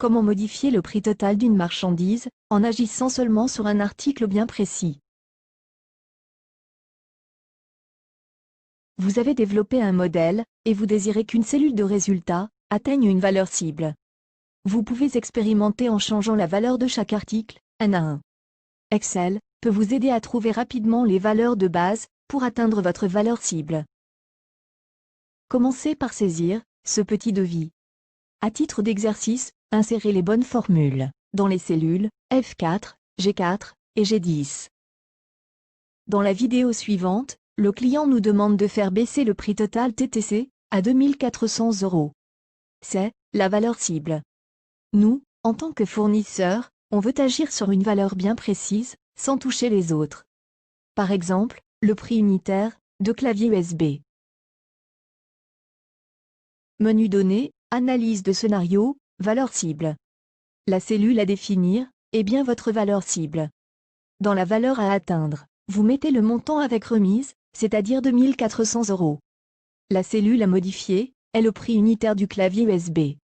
Comment modifier le prix total d'une marchandise, en agissant seulement sur un article bien précis? Vous avez développé un modèle, et vous désirez qu'une cellule de résultat atteigne une valeur cible. Vous pouvez expérimenter en changeant la valeur de chaque article, un à un. Excel peut vous aider à trouver rapidement les valeurs de base pour atteindre votre valeur cible. Commencez par saisir ce petit devis. À titre d'exercice, insérez les bonnes formules dans les cellules F4, G4 et G10. Dans la vidéo suivante, le client nous demande de faire baisser le prix total TTC à 2 400 €. C'est la valeur cible. Nous, en tant que fournisseur, on veut agir sur une valeur bien précise, sans toucher les autres. Par exemple, le prix unitaire de clavier USB. Menu données, analyse de scénario, valeur cible. La cellule à définir est bien votre valeur cible. Dans la valeur à atteindre, vous mettez le montant avec remise, c'est-à-dire 2 400 €. La cellule à modifier est le prix unitaire du clavier USB.